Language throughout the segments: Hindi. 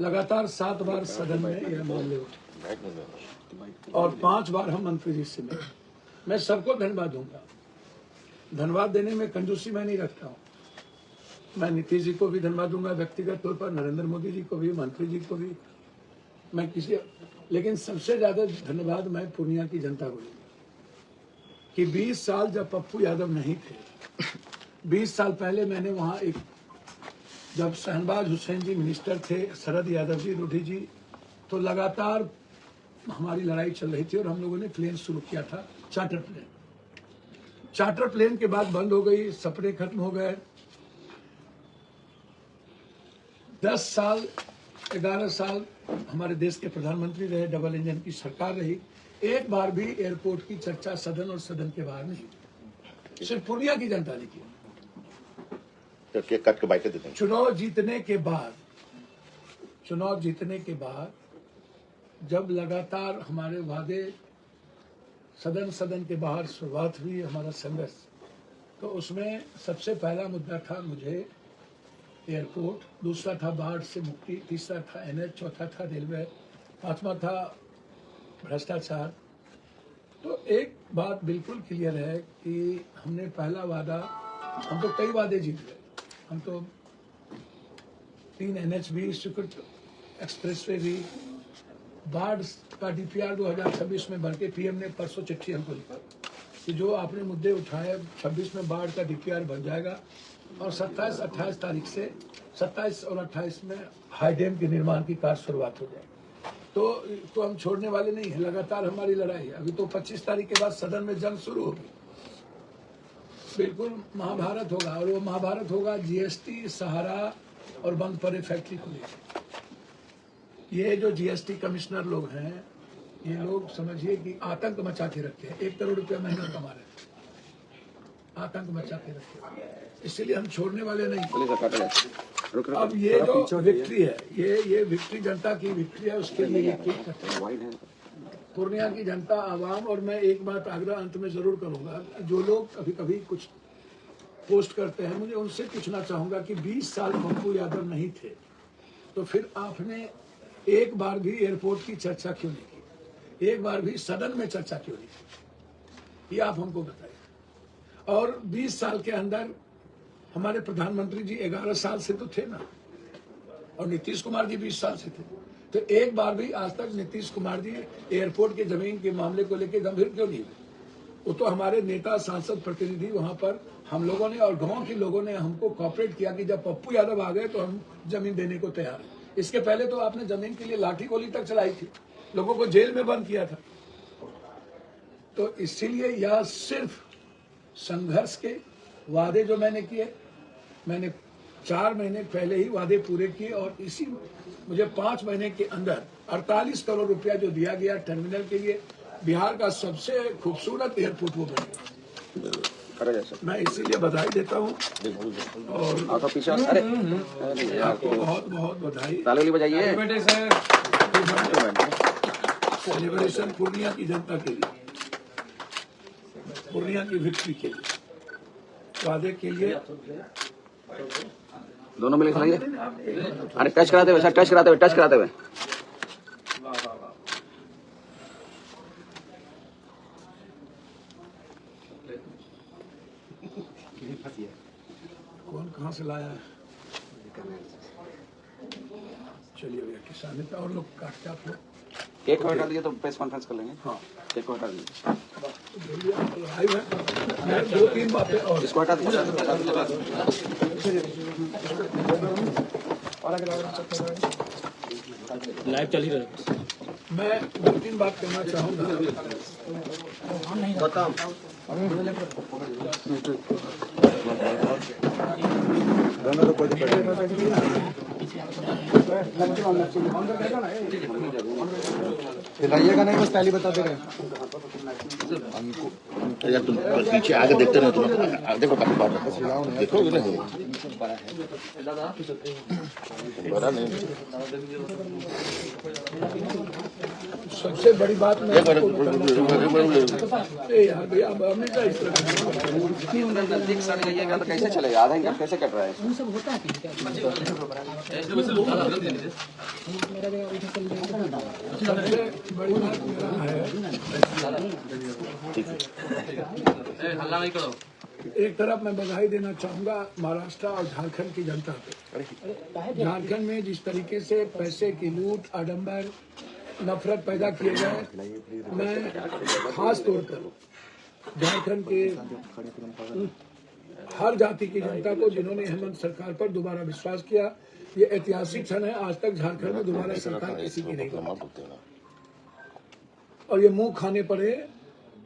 लगातार 7 बार सदन में यह मामले उठे और 5 बार हम मंत्री जी से मिले। मैं सबको धन्यवाद दूंगा। धन्यवाद देने में कंजूसी मैं नहीं रखता हूँ। मैं नीतीश जी को भी धन्यवाद दूंगा व्यक्तिगत तौर पर, नरेंद्र मोदी जी को भी, मंत्री जी को भी, मैं किसी, लेकिन सबसे ज्यादा धन्यवाद मैं पूर्णिया की जनता को दूंगा कि 20 साल जब पप्पू यादव नहीं थे, 20 साल पहले मैंने वहां एक, जब शहनवाज हुसैन जी मिनिस्टर थे, शरद यादव जी, रूढ़ी जी, तो लगातार हमारी लड़ाई चल रही थी और हम लोगों ने प्लेन शुरू किया था, चार्टर प्लेन। चार्टर प्लेन के बाद बंद हो गई, सपने खत्म हो गए। 10 साल 11 साल हमारे देश के प्रधानमंत्री रहे, डबल इंजन की सरकार रही, एक बार भी एयरपोर्ट की चर्चा सदन और सदन के बाहर नहीं। सिर्फ पूर्णिया की जनता ने की। कट के बाइटें देते हैं। चुनाव जीतने के बाद जब लगातार हमारे वादे सदन के बाहर शुरुआत हुई हमारा संघर्ष, तो उसमें सबसे पहला मुद्दा था मुझे एयरपोर्ट, दूसरा था बाढ़ से मुक्ति, तीसरा था NH, चौथा था रेलवे, पांचवा था भ्रष्टाचार। तो एक बात बिल्कुल क्लियर है कि हमने पहला वादा, हम तो कई वादे जीत गए, हम तो 3 NH भी, स्वीकृत एक्सप्रेसवे भी, बाढ़ का DPR 2026 में भर के PM ने परसों चिट्ठी हमको लिखा कि जो आपने मुद्दे उठाए 26 में बाढ़ का DPR बन जाएगा और 27-28 तारीख से 27 और 28 में हाई डैम के निर्माण की कार्य शुरुआत हो जाएगी। तो हम छोड़ने वाले नहीं है, लगातार हमारी लड़ाई है। अभी तो 25 तारीख के बाद सदन में जंग शुरू होगी, बिल्कुल महाभारत होगा, और वो महाभारत होगा GST, सहारा और बंद पड़े फैक्ट्री को लेकर। ये जो GST कमिश्नर लोग हैं, ये लोग समझिए कि आतंक मचा के रखे हैं, 1 करोड़ रुपया महीना कमा रहे हैं, आतंक मचा के रखे हैं, इसलिए हम छोड़ने वाले नहीं। अब ये जो विक्ट्री है, ये विक्ट्री जनता की विक्ट्री है, उसके लिए ये ठीक करते हैं पूर्णिया की जनता, आवाम। और मैं एक बात आग्रह अंत में जरूर करूंगा, जो लोग कभी कभी कुछ पोस्ट करते हैं, मुझे उनसे पूछना चाहूंगा कि 20 साल पप्पू यादव नहीं थे, तो फिर आपने एक बार भी एयरपोर्ट की चर्चा क्यों नहीं की, एक बार भी सदन में चर्चा क्यों नहीं की, ये आप हमको बताइए। और 20 साल के अंदर हमारे प्रधानमंत्री जी 11 साल से तो थे ना, और नीतीश कुमार जी 20 साल से थे, तो एक बार भी आज तक नीतीश कुमार जी एयरपोर्ट के जमीन के मामले को लेकर गंभीर क्यों नहीं हुए? वो तो हमारे नेता, सांसद, प्रतिनिधि वहां पर हम लोगों ने और गांव के लोगों ने हमको कॉपरेट किया कि जब पप्पू यादव आ गए तो हम जमीन देने को तैयार हैं। इसके पहले तो आपने जमीन के लिए लाठी गोली तक चलाई थी, लोगों को जेल में बंद किया था। तो इसीलिए यह सिर्फ संघर्ष के वादे जो मैंने किए, मैंने 4 महीने पहले ही वादे पूरे किए, और इसी मुझे 5 महीने के अंदर 48 करोड़ रुपया जो दिया गया टर्मिनल के लिए, बिहार का सबसे खूबसूरत एयरपोर्ट वो बनेगा। मैं इसीलिए बधाई देता हूँ और आपको बहुत बहुत बधाई। ताली बजाइए। सेलिब्रेशन पूर्णिया की जनता के लिए, पूर्णिया की विक्ट्री के लिए, वादे के लिए। दोनों मिले खिलाइए। अरे टच कराते हुए सर, टच कराते हुए। कौन कहाँ से लाया है? चलिए भैया, किसान नेता और लोग काटते आप लोग। केक को हटा दीजिए तो प्रेस कॉन्फ्रेंस कर लेंगे। हाँ, केक को हटा दीजिए। लाइव है, मैं 2-3 बातें और इसको हटा दीजिए। लाइव चल ही रहा है। मैं 2-3 बात कहना चाहूँगा। हिलाइएगा नहीं, बस पहले बता दे रहे यार तुम पीछे आगे देखते रहो, तुम देखो काफी बार देखो नहीं बड़ा नहीं। सबसे बड़ी बात मैं यार भैया, अब हमेशा इस तरह नजदीक सड़ गई है तो कैसे चलेगा? आधा घंटा कैसे कट रहा है? सबसे बड़ी बात मेरा है, एक तरफ मैं बधाई देना चाहूंगा महाराष्ट्र और झारखंड की जनता को। झारखंड में जिस तरीके से पैसे की लूट, आडंबर, नफरत पैदा किए गए, मैं खास तौर पर झारखंड के हर जाति की जनता को जिन्होंने हेमंत सरकार पर दोबारा विश्वास किया, ये ऐतिहासिक क्षण है। आज तक झारखंड में दोबारा सरकार किसी की नहीं बनी और ये मुंह खाने पड़े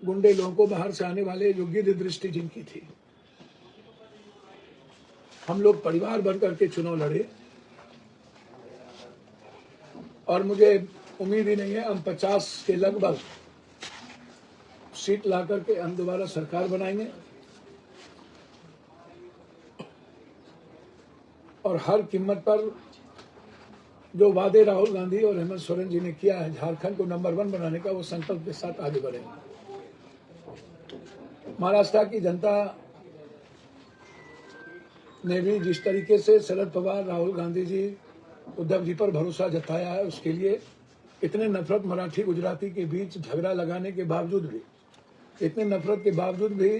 गुंडे लोगों को, बाहर से आने वाले, जो गिद्ध दृष्टि जिनकी थी। हम लोग परिवार बन करके चुनाव लड़े और मुझे उम्मीद ही नहीं है, हम 50 के लगभग सीट ला करके हम दोबारा सरकार बनाएंगे और हर कीमत पर जो वादे राहुल गांधी और हेमंत सोरेन जी ने किया है झारखंड को नंबर 1 बनाने का, वो संकल्प के साथ आगे बढ़ेंगे। महाराष्ट्र की जनता ने भी जिस तरीके से शरद पवार, राहुल गांधी जी, उद्धव जी पर भरोसा जताया है, उसके लिए इतने नफरत मराठी गुजराती के बीच झगड़ा लगाने के बावजूद भी, इतने नफरत के बावजूद भी,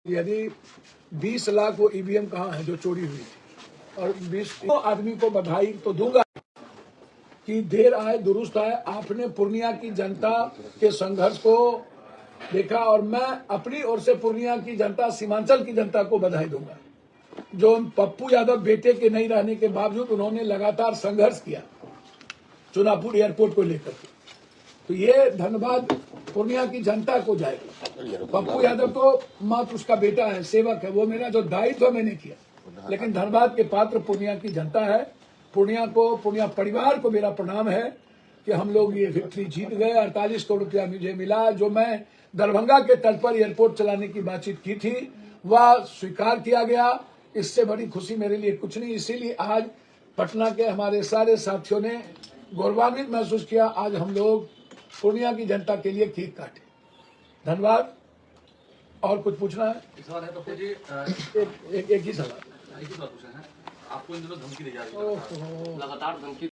यदि 20 लाख वो ईवीएम कहाँ है जो चोरी हुई थी, और 20 आदमी को बधाई तो दूंगा कि देर आए दुरुस्त आए। आपने पूर्णिया की जनता के संघर्ष को देखा और मैं अपनी ओर से पूर्णिया की जनता, सीमांचल की जनता को बधाई दूंगा, जो पप्पू यादव बेटे के नहीं रहने के बावजूद उन्होंने लगातार संघर्ष किया चुनापुर एयरपोर्ट को लेकर के। तो ये धन्यवाद पूर्णिया की जनता को जाएगा। पप्पू यादव तो मात्र उसका बेटा है, सेवक है, वो मेरा जो दायित्व मैंने किया, लेकिन धन्यवाद के पात्र पूर्णिया की जनता है। पूर्णिया को, पूर्णिया परिवार को मेरा प्रणाम है कि हम लोग ये विक्ट्री जीत गए। 48 करोड़ रुपया मुझे मिला। जो मैं दरभंगा के तट पर एयरपोर्ट चलाने की बातचीत की थी, वह स्वीकार किया गया। इससे बड़ी खुशी मेरे लिए कुछ नहीं। इसीलिए आज पटना के हमारे सारे साथियों ने गौरवान्वित महसूस किया। आज हम लोग पूर्णिया की जनता के लिए केक काटे। धन्यवाद। और कुछ पूछना है? सवाल है पप्पू जी, एक ही सवाल। एक ही बात पूछना है। आपको इन दिनों धमकी दी जा रही है, लगातार धमकी